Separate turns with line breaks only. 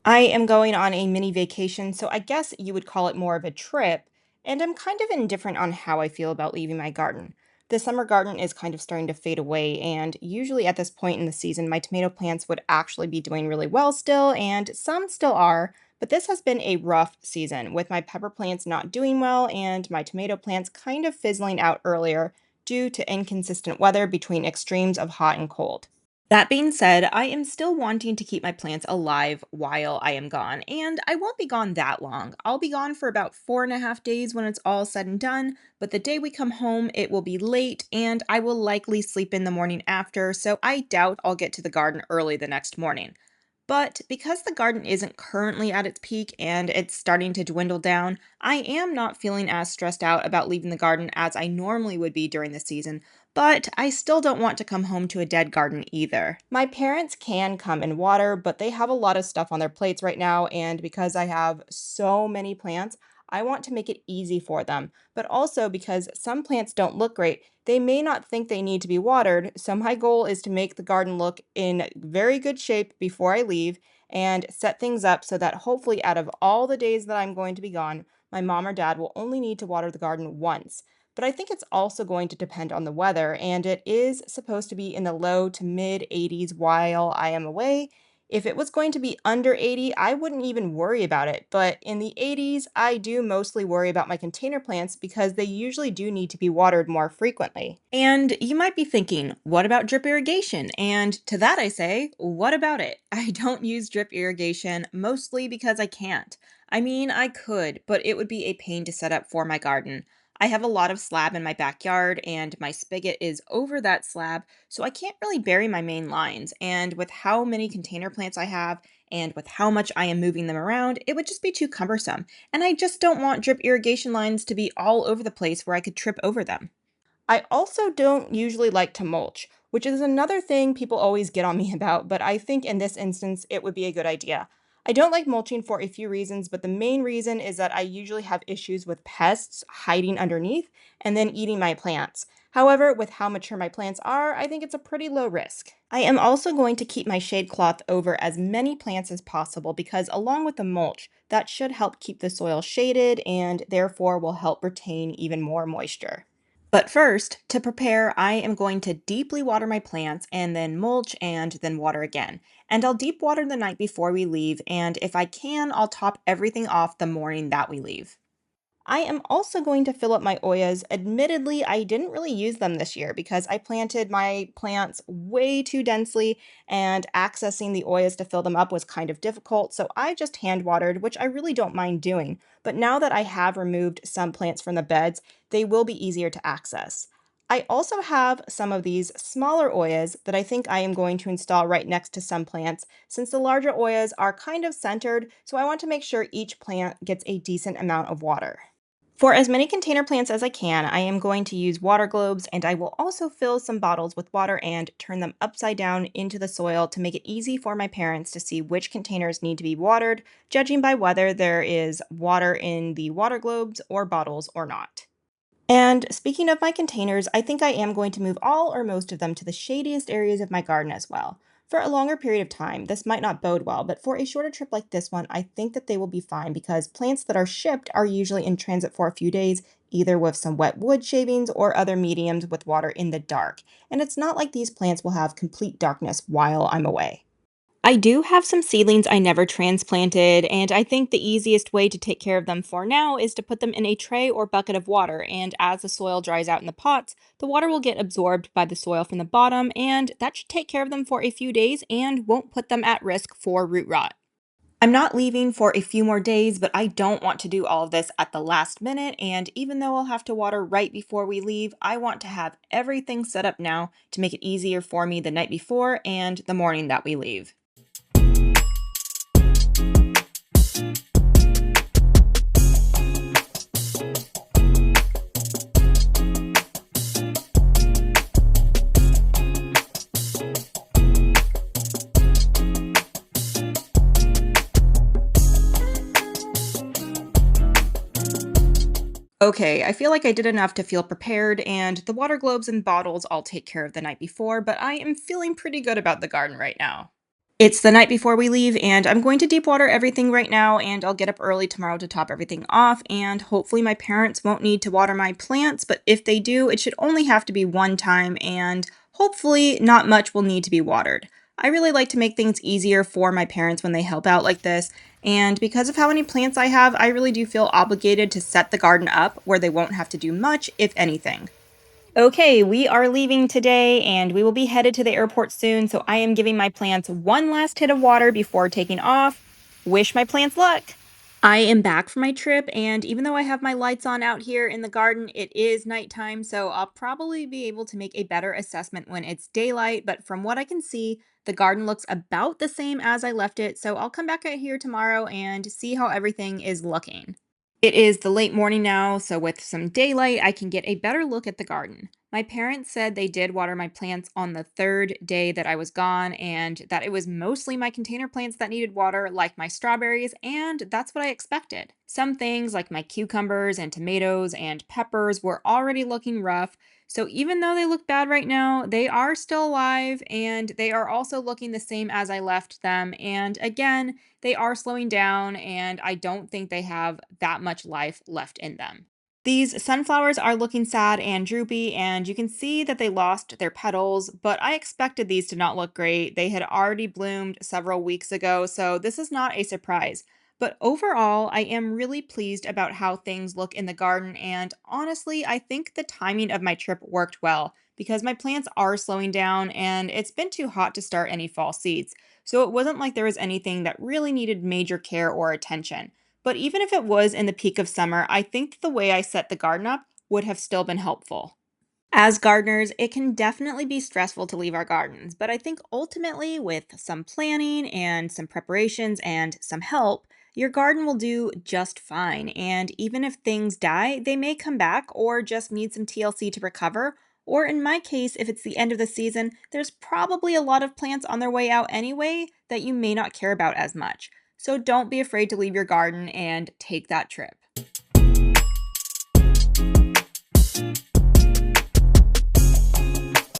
I am going on a mini vacation, so I guess you would call it more of a trip, and I'm kind of indifferent on how I feel about leaving my garden. The summer garden is kind of starting to fade away, and usually at this point in the season, my tomato plants would actually be doing really well still, and some still are, but this has been a rough season with my pepper plants not doing well and my tomato plants kind of fizzling out earlier due to inconsistent weather between extremes of hot and cold. That being said, I am still wanting to keep my plants alive while I am gone, and I won't be gone that long. I'll be gone for about 4.5 days when it's all said and done, but the day we come home, it will be late, and I will likely sleep in the morning after, so I doubt I'll get to the garden early the next morning. But because the garden isn't currently at its peak and it's starting to dwindle down, I am not feeling as stressed out about leaving the garden as I normally would be during the season, but I still don't want to come home to a dead garden either. My parents can come and water, but they have a lot of stuff on their plates right now, and because I have so many plants, I want to make it easy for them. But also because some plants don't look great, they may not think they need to be watered, so my goal is to make the garden look in very good shape before I leave and set things up so that hopefully out of all the days that I'm going to be gone, my mom or dad will only need to water the garden once. But I think it's also going to depend on the weather, and it is supposed to be in the low to mid 80s while I am away. If it was going to be under 80, I wouldn't even worry about it. But in the 80s, I do mostly worry about my container plants because they usually do need to be watered more frequently. And you might be thinking, what about drip irrigation? And to that I say, what about it? I don't use drip irrigation mostly because I can't. I mean, I could, but it would be a pain to set up for my garden. I have a lot of slab in my backyard, and my spigot is over that slab, so I can't really bury my main lines. And with how many container plants I have, and with how much I am moving them around, it would just be too cumbersome. And I just don't want drip irrigation lines to be all over the place where I could trip over them. I also don't usually like to mulch, which is another thing people always get on me about, but I think in this instance it would be a good idea. I don't like mulching for a few reasons, but the main reason is that I usually have issues with pests hiding underneath and then eating my plants. However, with how mature my plants are, I think it's a pretty low risk. I am also going to keep my shade cloth over as many plants as possible because, along with the mulch, that should help keep the soil shaded and therefore will help retain even more moisture. But first, to prepare, I am going to deeply water my plants and then mulch and then water again. And I'll deep water the night before we leave, and if I can, I'll top everything off the morning that we leave. I am also going to fill up my Oyas. Admittedly, I didn't really use them this year because I planted my plants way too densely and accessing the Oyas to fill them up was kind of difficult, so I just hand watered, which I really don't mind doing. But now that I have removed some plants from the beds, they will be easier to access. I also have some of these smaller Oyas that I think I am going to install right next to some plants since the larger Oyas are kind of centered, so I want to make sure each plant gets a decent amount of water. For as many container plants as I can, I am going to use water globes and I will also fill some bottles with water and turn them upside down into the soil to make it easy for my parents to see which containers need to be watered, judging by whether there is water in the water globes or bottles or not. And speaking of my containers, I think I am going to move all or most of them to the shadiest areas of my garden as well. For a longer period of time, this might not bode well, but for a shorter trip like this one, I think that they will be fine because plants that are shipped are usually in transit for a few days, either with some wet wood shavings or other mediums with water in the dark. And it's not like these plants will have complete darkness while I'm away. I do have some seedlings I never transplanted, and I think the easiest way to take care of them for now is to put them in a tray or bucket of water, and as the soil dries out in the pots, the water will get absorbed by the soil from the bottom, and that should take care of them for a few days and won't put them at risk for root rot. I'm not leaving for a few more days, but I don't want to do all of this at the last minute, and even though I'll have to water right before we leave, I want to have everything set up now to make it easier for me the night before and the morning that we leave. Okay, I feel like I did enough to feel prepared, and the water globes and bottles I'll take care of the night before, but I am feeling pretty good about the garden right now. It's the night before we leave, and I'm going to deep water everything right now, and I'll get up early tomorrow to top everything off. And hopefully, my parents won't need to water my plants, but if they do, it should only have to be one time, and hopefully, not much will need to be watered. I really like to make things easier for my parents when they help out like this, and because of how many plants I have, I really do feel obligated to set the garden up where they won't have to do much, if anything. Okay, we are leaving today and we will be headed to the airport soon. So I am giving my plants one last hit of water before taking off. Wish my plants luck. I am back from my trip, and even though I have my lights on out here in the garden, it is nighttime, so I'll probably be able to make a better assessment when it's daylight. But from what I can see, the garden looks about the same as I left it, so I'll come back out here tomorrow and see how everything is looking. It is the late morning now, so with some daylight, I can get a better look at the garden. My parents said they did water my plants on the third day that I was gone, and that it was mostly my container plants that needed water, like my strawberries, and that's what I expected. Some things, like my cucumbers and tomatoes and peppers, were already looking rough, so even though they look bad right now, they are still alive, and they are also looking the same as I left them. And again, they are slowing down, and I don't think they have that much life left in them. These sunflowers are looking sad and droopy, and you can see that they lost their petals, but I expected these to not look great. They had already bloomed several weeks ago, so this is not a surprise. But overall, I am really pleased about how things look in the garden, and honestly, I think the timing of my trip worked well because my plants are slowing down and it's been too hot to start any fall seeds. So it wasn't like there was anything that really needed major care or attention. But even if it was in the peak of summer, I think that the way I set the garden up would have still been helpful. As gardeners, it can definitely be stressful to leave our gardens, but I think ultimately, with some planning and some preparations and some help, your garden will do just fine. And even if things die, they may come back or just need some TLC to recover. Or in my case, if it's the end of the season, there's probably a lot of plants on their way out anyway that you may not care about as much. So don't be afraid to leave your garden and take that trip.